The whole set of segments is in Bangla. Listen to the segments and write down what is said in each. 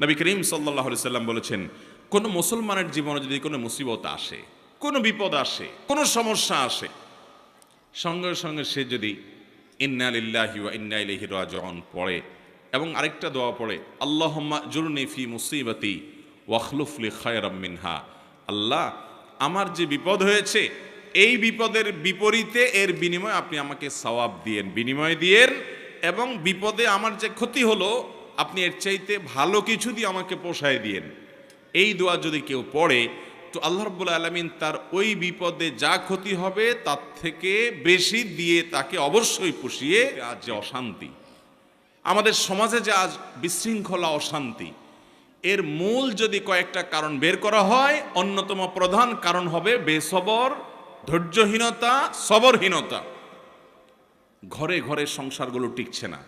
নবী করিম সাল্লাল্লাহু আলাইহি সাল্লাম বলেছেন, কোনো মুসলমানের জীবনে যদি কোনো মুসিবত আসে, কোনো বিপদ আসে, কোনো সমস্যা আসে, সঙ্গে সঙ্গে সে যদি ইন্না লিল্লাহি ওয়া ইন্না ইলাইহি রাজিউন পড়ে এবং আরেকটা দোয়া পড়ে, আল্লাহুম্মা জুরনি ফি মুসিবাতি ওয়াখলুফ লি খায়রাম মিনহা, আল্লাহ আমার যে বিপদ হয়েছে এই বিপদের বিপরীতে এর বিনিময়ে আপনি আমাকে সওয়াব দিয়েন, বিনিময় দিয়েন, এবং বিপদে আমার যে ক্ষতি হলো আপনি এর চাইতে ভালো কিছু দিয়ে আমাকে পোষায় দিয়েন। এই দোয়া যদি কেউ পড়ে তো আল্লাহ রাব্বুল আলামিন তার ওই বিপদে যা ক্ষতি হবে তার থেকে বেশি দিয়ে তাকে অবশ্যই পুষিয়ে। আজ যে অশান্তি আমাদের সমাজে, যে আজ বিশৃঙ্খলা অশান্তি, এর মূল যদি কয়েকটা কারণ বের করা হয়, অন্যতম প্রধান কারণ হবে বেসবর, ধৈর্যহীনতা, সবরহীনতা। ঘরে ঘরে সংসারগুলো টিকছে না,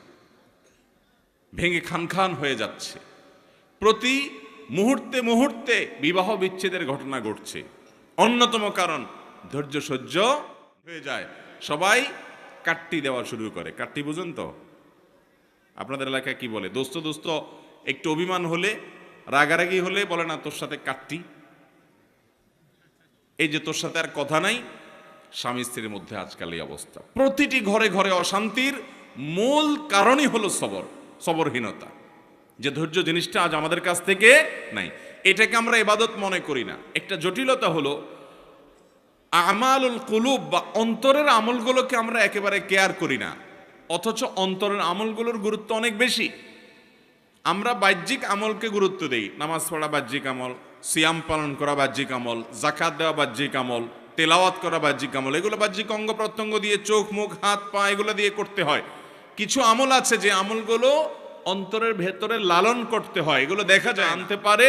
ভেঙে খান হয়ে যাচ্ছে, প্রতি মুহূর্তে মুহূর্তে বিবাহ বিচ্ছেদের ঘটনা ঘটছে। অন্যতম কারণ ধৈর্য সহ্য হয়ে যায়, সবাই কাট্টি দেওয়া শুরু করে। কাট্টি বুঝেন তো? আপনাদের এলাকায় কি বলে? দোস্ত দোস্ত একটু অভিমান হলে, রাগারাগি হলে বলে না তোর সাথে কাট্টি, এই যে তোর সাথে আর কথা নাই। স্বামী স্ত্রীর মধ্যে আজকাল এই অবস্থা। প্রতিটি ঘরে ঘরে অশান্তির মূল কারণই হলো সবরহীনতা, যে ধৈর্য জিনিসটা আজ আমাদের কাছ থেকে নাই। এটাকে আমরা ইবাদত মনে করি না। একটা জটিলতা হলো আমালুল কুলুব বা অন্তরের আমলগুলোকে আমরা একেবারে কেয়ার করি না, অথচ অন্তরের আমলগুলোর গুরুত্ব অনেক বেশি। আমরা বাহ্যিক আমলকে গুরুত্ব দেই, নামাজ পড়া বাহ্যিক আমল, সিয়াম পালন করা বাহ্যিক আমল, যাকাত দেওয়া বাহ্যিক আমল, তেলাওয়াত করা বাহ্যিক আমল, এগুলো বাহ্যিক অঙ্গ প্রত্যঙ্গ দিয়ে, চোখ মুখ হাত পা এগুলো দিয়ে করতে হয়। কিছু আমল আছে যে আমলগুলো অন্তরের ভেতরে লালন করতে হয়, এগুলো দেখা যায়, আনতে পারে,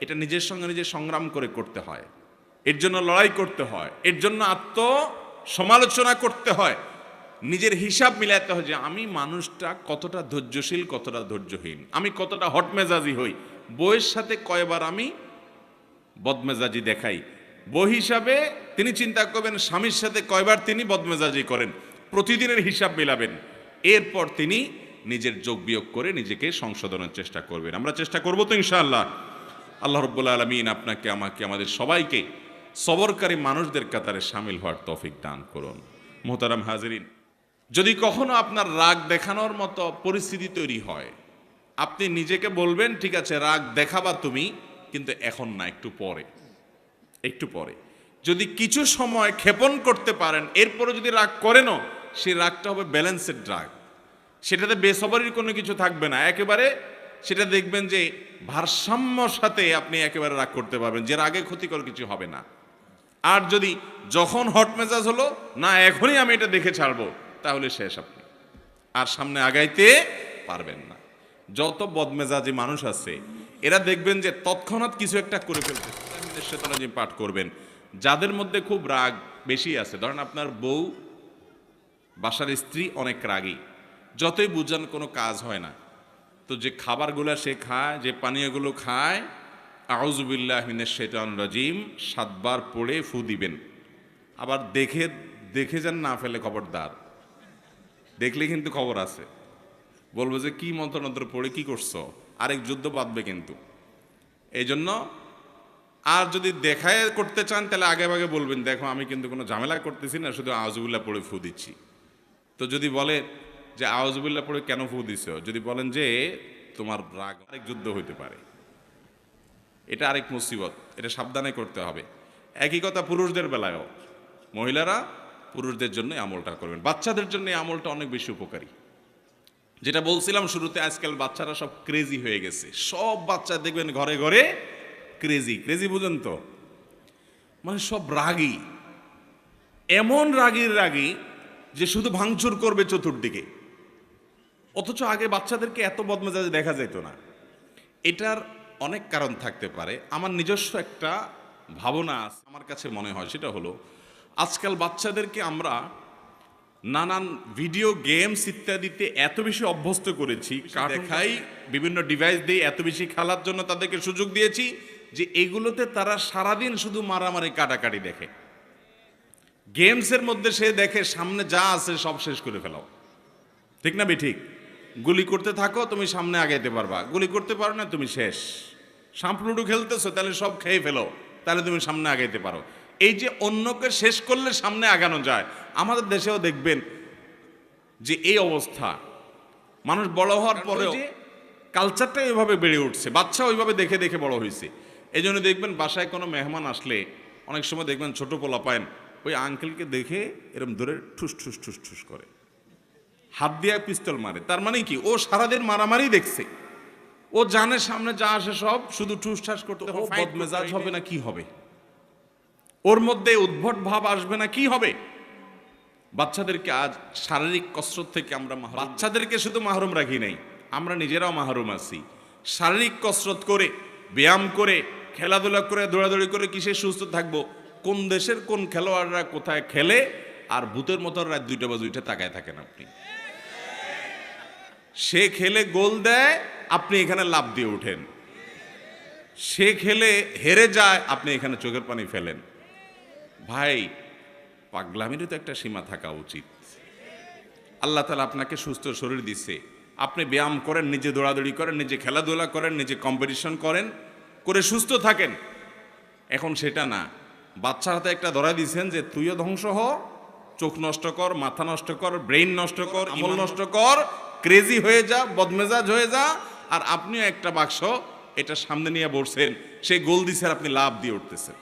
এটা নিজের সঙ্গে নিজে সংগ্রাম করে করতে হয়, এর জন্য লড়াই করতে হয়, এর জন্য আত্ম সমালোচনা করতে হয়, নিজের হিসাব মিলাতে হয় যে আমি মানুষটা কতটা ধৈর্যশীল, কতটা ধৈর্যহীন, আমি কতটা হটমেজাজি হই, বইয়ের সাথে কয়বার আমি বদমেজাজি দেখাই। বই হিসাবে তিনি চিন্তা করবেন স্বামীর সাথে কয়বার তিনি বদমেজাজি করেন, প্রতিদিনের হিসাব মিলাবেন, এরপর তিনি নিজের যোগ বিয়োগ করে নিজেকে সংশোধনের চেষ্টা করবেন। আমরা চেষ্টা করব তো ইনশাআল্লাহ। আল্লাহ রাব্বুল আলামিন আপনাকে, আমাকে, আমাদের সবাইকে সবরকারী মানুষদের কাতারে শামিল হওয়ার তৌফিক দান করুন। মুহতারাম হাজিরিন, যদি কখনো আপনার রাগ দেখানোর মতো পরিস্থিতি তৈরি হয়, আপনি নিজেকে বলবেন ঠিক আছে রাগ দেখাবা তুমি, কিন্তু এখন না, একটু পরে, একটু পরে। যদি কিছু সময় ক্ষেপণ করতে পারেন, এরপরে যদি রাগ করেনও, সেই রাগটা হবে ব্যালেন্সেড রাগ, সেটাতে বেসবরির কোনো কিছু থাকবে না, একেবারে সেটা দেখবেন যে ভারসাম্যর সাথে আপনি একেবারে রাগ করতে পারবেন, যে রাগে ক্ষতিকর কিছু হবে না। আর যদি যখন হট মেজাজ হলো না এখনই আমি এটা দেখে ছাড়বো, তাহলে শেষ, আপনি আর সামনে আগাইতে পারবেন না। যত বদমেজাজি মানুষ আছে এরা দেখবেন যে তৎক্ষণাৎ কিছু একটা করে ফেলতে পাঠ করবেন। যাদের মধ্যে খুব রাগ বেশি আছে, ধরেন আপনার বউ, বাসার স্ত্রী অনেক রাগী, যতই বুঝান কোনো কাজ হয় না, তো যে খাবারগুলো সে খায়, যে পানীয়গুলো খায়, আউযু বিল্লাহি মিনাশ শাইতানির রাজিম 7 বার পড়ে ফু দিবেন। আবার দেখে দেখে যেন না ফেলে, খবরদার, দেখলে কিন্তু খবর আছে, বলবো যে কি মন্ত্রনন্ত্র পড়ে কি করছো, আরেক যুদ্ধ বাঁধবে কিন্তু। এই জন্য আর যদি দেখায় করতে চান তাহলে আগে আগে বলবেন দেখো আমি কিন্তু কোনো ঝামেলা করতেছি না, শুধু আউযুবিল্লাহ পড়ে ফু দিচ্ছি। তো যদি বলে যে আউযুবিল্লাহ পড়ে কেন ফু দিছো, যদি বলেন যে তোমার রাগ, আরেক যুদ্ধ হইতে পারে, এটা আরেক মুসিবত, এটা সাবধানে করতে হবে। একই কথা পুরুষদের বেলায়ও, মহিলারা পুরুষদের জন্য আমলটা করবেন, বাচ্চাদের জন্য এই আমলটা অনেক বেশি উপকারী। যেটা বলছিলাম শুরুতে, আজকাল বাচ্চারা সব ক্রেজি হয়ে গেছে, সব বাচ্চা দেখবেন ঘরে ঘরে ক্রেজি। ক্রেজি বুঝেন তো? মানে সব রাগী, এমন রাগীর রাগী যে শুধু ভাঙচুর করবে চতুর্দিকে। অথচ আগে বাচ্চাদেরকে এত বদমেজাজে দেখা যেত না। এটার অনেক কারণ থাকতে পারে। আমার নিজস্ব একটা ভাবনা আছে, আমার কাছে মনে হয় সেটা হলো আজকাল বাচ্চাদেরকে আমরা নানান ভিডিও গেমস ইত্যাদিতে এত বেশি অভ্যস্ত করেছি, দেখাই, বিভিন্ন ডিভাইস দিয়ে এত বেশি খেলার জন্য তাদেরকে সুযোগ দিয়েছি যে এগুলোতে তারা সারাদিন শুধু মারামারি কাটাকাটি দেখে। গেমসের মধ্যে সে দেখে সামনে যা আছে সব শেষ করে ফেলাও, ঠিক না বেঠিক? গুলি করতে থাকো, তুমি সামনে আগাইতে পারবা। গুলি করতে পারো না, তুমি শেষ। সাপ লুডু খেলতেছো, তাহলে সব খেয়ে ফেলো, তাহলে তুমি সামনে আগাইতে পারো। এই যে অন্যকে শেষ করলে সামনে আগানো যায়, আমাদের দেশেও দেখবেন যে এই অবস্থা। মানুষ বড় হওয়ার পরেও কালচারটা এভাবে বেড়ে উঠছে, বাচ্চা ওইভাবে দেখে দেখে বড় হয়েছে। এই জন্য দেখবেন বাসায় কোনো মেহমান আসলে অনেক সময় দেখবেন ছোট পোলা পায়েন ওই আঙ্কেলকে দেখে এরকম ধরে ঠুস ঠুস ঠুস ঠুস করে, হাত দিয়ে পিস্তল মারে। তার মানে কি, ও সারাদিন মারামারি দেখছে, ও জানে সামনে যা আসে সব শুধু ঠুস ঠাস করতে হবে। বদমেজাজ হবে না কি হবে, ওর মধ্যে উদ্ভট ভাব আসবে না কি হবে। বাচ্চাদেরকে আজ শারীরিক কসরত থেকে আমরা বাচ্চাদেরকে শুধু মাহরুম রাখি নাই, আমরা নিজেরাও মাহরুম আছি। শারীরিক কসরত করে, ব্যায়াম করে, খেলাধুলা করে, দৌড়াদৌড়ি করে কিসে সুস্থ থাকবো? কোন দেশের কোন খেলোয়াড়রা কোথায় খেলে আর ভূতের মতো রাত 2টা বাজে উঠে তাকায় থাকেন আপনি। সে খেলে গোল দেয়, আপনি এখানে লাফ দিয়ে উঠেন। সে খেলে হেরে যায়, আপনি এখানে চোখের পানি ফেলেন। ভাই, পাগলামিরও তো একটা সীমা থাকা উচিত। আল্লাহ তাআলা আপনাকে সুস্থ শরীর দিচ্ছে, আপনি ব্যায়াম করেন, নিজে দৌড়াদৌড়ি করেন, নিজে খেলাধুলা করেন, নিজে কম্পিটিশন করেন, করে সুস্থ থাকেন। এখন সেটা না, বাচ্চার হাতে একটা ধরা দিয়েছেন যে তুইও ধ্বংস হ, চোখ নষ্ট কর, মাথা নষ্ট কর, ব্রেইন নষ্ট কর, আমল নষ্ট কর, ক্রেজি হয়ে যা, বদমেজাজ হয়ে যা। আর আপনিও একটা বাক্স এটা সামনে নিয়ে বসছেন, সেই গোল দিছে আর আপনি লাভ দিয়ে উঠতেছেন।